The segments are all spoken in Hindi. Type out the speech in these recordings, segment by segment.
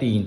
3۔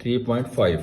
3.5۔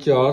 4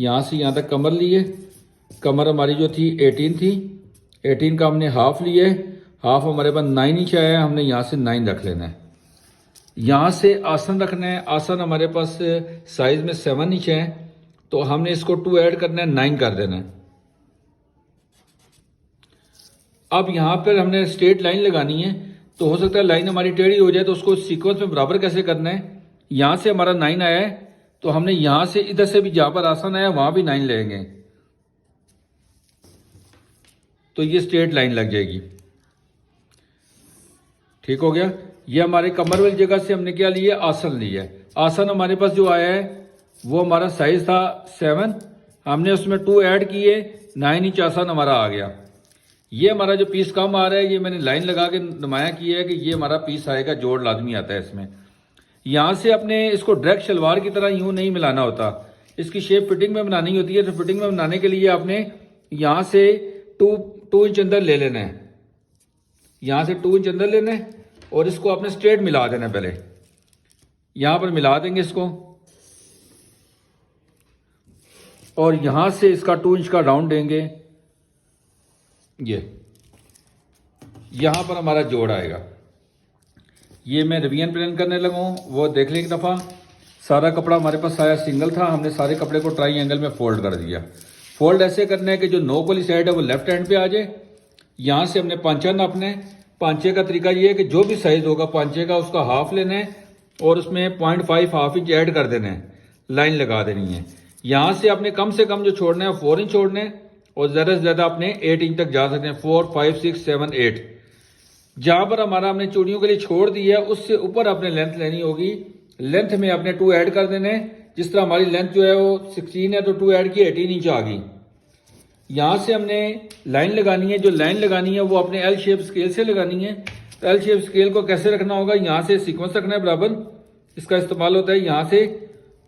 यहाँ से यहाँ तक कमर लिए, कमर हमारी जो थी 18 थी, 18 का हमने हाफ लिए, हाफ हमारे पास 9 इंच आया है, हमने यहाँ से 9 रख लेना है। यहाँ से आसन रखना है, आसन हमारे पास साइज में 7 इंच है, तो हमने इसको 2 ऐड करना है, 9 कर देना है। अब यहाँ पर हमने स्ट्रेट लाइन लगानी है, तो हो सकता है लाइन हमारी टेढ़ी हो जाए, तो उसको सीक्वेंस में बराबर कैसे करना है। यहाँ से हमारा 9 आया है, तो हमने यहाँ से इधर से भी जहाँ पर आसन आया वहाँ भी 9 लेंगे, तो ये स्ट्रेट लाइन लग जाएगी। ठीक हो गया। ये हमारे कमर वाली जगह से हमने क्या लिया, आसन लिया है। आसन हमारे पास जो आया है वो हमारा साइज था 7, हमने उसमें 2 ऐड किए, 9 इंच आसन हमारा आ गया। ये हमारा जो पीस कम आ रहा है, ये मैंने लाइन लगा के नुमाया किया है कि ये हमारा पीस आएगा, जोड़ लाजमी आता है इसमें। यहाँ से अपने इसको डायरेक्ट शलवार की तरह यूं नहीं मिलाना होता, इसकी शेप फिटिंग में बनानी होती है। तो फिटिंग में बनाने के लिए आपने यहाँ से 2 इंच अंदर ले लेना है, यहाँ से 2 इंच अंदर लेना है और इसको आपने स्ट्रेट मिला देना है। पहले यहाँ पर मिला देंगे इसको, और यहाँ से इसका 2 इंच का राउंड देंगे, ये यहाँ पर हमारा जोड़ आएगा। ये मैं रिवीजन प्लान करने लगा हूँ, वो देख लें एक दफ़ा। सारा कपड़ा हमारे पास आया सिंगल था, हमने सारे कपड़े को ट्राई एंगल में फोल्ड कर दिया। फोल्ड ऐसे करना है कि जो नोक वाली साइड है वो लेफ्ट हैंड पे आ जाए। यहाँ से हमने पांचा नापना है। पांचे का तरीका ये है कि जो भी साइज होगा पांचे का, उसका हाफ लेना है और उसमें 0.5 हाफ इंच ऐड कर देना है, लाइन लगा देनी है। यहाँ से आपने कम से कम जो छोड़ना है 4 इंच छोड़ना है, और ज़्यादा से ज़्यादा आपने 8 इंच तक जा सकते हैं, 4, 5, 6, 7, 8। जहाँ पर हमारा हमने चूड़ियों के लिए छोड़ दिया है उससे ऊपर आपने लेंथ लेनी होगी। लेंथ में आपने 2 ऐड कर देने। जिस तरह हमारी लेंथ जो है वो 16 है, तो 2 ऐड की 18 इंच आ गई। यहाँ से हमने लाइन लगानी है। जो लाइन लगानी है वो अपने एल शेप स्केल से लगानी है। तो एल शेप स्केल को कैसे रखना होगा, यहाँ से सीक्वेंस रखना है बराबर, इसका इस्तेमाल होता है। यहाँ से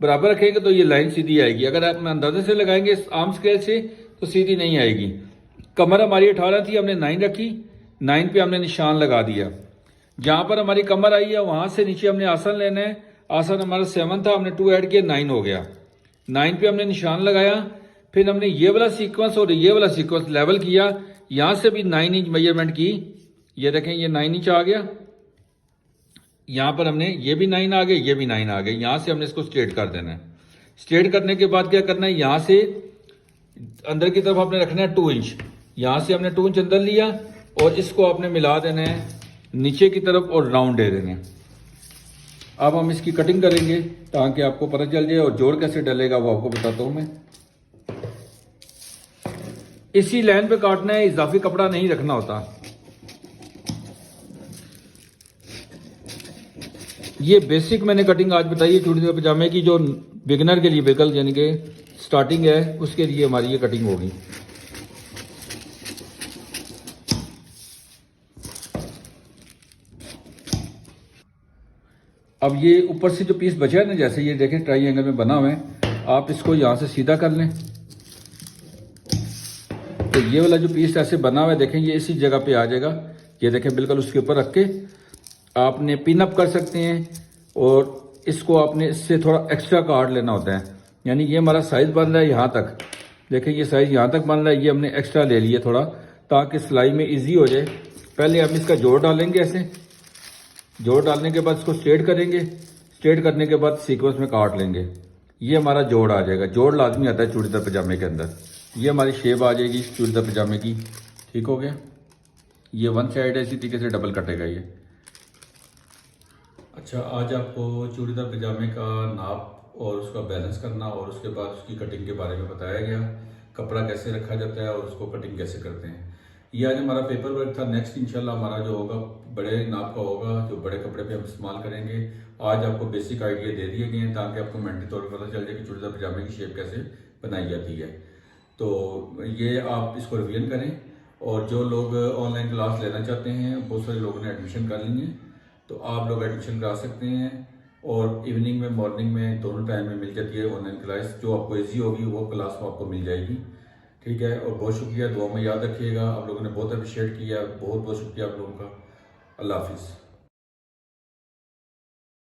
बराबर रखेंगे तो ये लाइन सीधी आएगी। अगर आप अंदाजे से लगाएंगे आर्म स्केल से तो सीधी नहीं आएगी। कमर हमारी 18 थी, हमने 9 रखी, 9 पे हमने निशान लगा दिया। जहाँ पर हमारी कमर आई है वहाँ से नीचे हमने आसन लेना है। आसन हमारा 7 था, हमने 2 ऐड किया, 9 हो गया। 9 पे हमने निशान लगाया। फिर हमने ये वाला सीक्वेंस और ये वाला सीक्वेंस लेवल किया। यहाँ से भी 9 इंच मेजरमेंट की, ये देखें ये 9 इंच आ गया। यहाँ पर हमने ये भी 9 आ गए, ये भी 9 आ गए। यहाँ से हमने इसको स्ट्रेट कर देना है। स्ट्रेट करने के बाद क्या करना है, यहाँ से अंदर की तरफ आपने रखना है 2 इंच। यहाँ से हमने 2 इंच अंदर लिया और इसको आपने मिला देना है नीचे की तरफ और राउंड दे देना है। अब हम इसकी कटिंग करेंगे ताकि आपको पता चल जाए, और जोड़ कैसे डलेगा वो आपको बताता हूँ मैं। इसी लाइन पे काटना है, इजाफी कपड़ा नहीं रखना होता। ये बेसिक मैंने कटिंग आज बताई है चूड़ीदार पजामे की, जो बिगनर के लिए बिल्कुल यानी कि स्टार्टिंग है उसके लिए हमारी ये कटिंग होगी। अब ये ऊपर से जो पीस बचा है ना, जैसे ये देखें ट्राई एंगल में बना हुआ है, आप इसको यहाँ से सीधा कर लें। तो ये वाला जो पीस ऐसे बना हुआ है देखें, ये इसी जगह पे आ जाएगा। ये देखें बिल्कुल उसके ऊपर रख के आपने पिन अप कर सकते हैं, और इसको आपने इससे थोड़ा एक्स्ट्रा काट लेना होता है। यानी ये हमारा साइज बन रहा है यहाँ तक, देखें ये साइज यहाँ तक बन रहा है, ये हमने एक्स्ट्रा ले लिया थोड़ा ताकि सिलाई में इजी हो जाए। पहले हम इसका जोड़ डालेंगे, ऐसे जोड़ डालने के बाद इसको स्ट्रेट करेंगे। स्ट्रेट करने के बाद सीक्वेंस में काट लेंगे, ये हमारा जोड़ आ जाएगा। जोड़ लाजमी आता है चूड़ीदार पजामे के अंदर। ये हमारी शेप आ जाएगी चूड़ीदार पजामे की। ठीक हो गया। ये वन साइड है, इसी तरीके से डबल कटेगा ये। अच्छा, आज आपको चूड़ीदार पजामे का नाप और उसका बैलेंस करना और उसके बाद उसकी कटिंग के बारे में बताया गया। कपड़ा कैसे रखा जाता है और उसको कटिंग कैसे करते हैं। ये आज हमारा पेपर वर्क था। नेक्स्ट इंशाल्लाह हमारा जो होगा बड़े नाप का होगा, जो बड़े कपड़े पे हम इस्तेमाल करेंगे। आज आपको बेसिक आइडिया दे दिए गए हैं ताकि आपको मेंटली तौर पर पता चल जाए कि चूड़ीदार पजामे की शेप कैसे बनाई जाती है। तो ये आप इसको रिवीजन करें, और जो लोग ऑनलाइन क्लास लेना चाहते हैं, बहुत सारे लोगों ने एडमिशन कर ली है, तो आप लोग एडमिशन करा सकते हैं। और इवनिंग में, मॉर्निंग में, दोनों टाइम में मिल जाती है ऑनलाइन क्लास। जो आपको इजी होगी वो क्लास आपको मिल जाएगी। ठीक है, और बहुत शुक्रिया, दुआ में याद रखिएगा। आप लोगों ने बहुत अप्रिशिएट किया, बहुत बहुत शुक्रिया आप लोगों का। अल्लाह हाफिज़।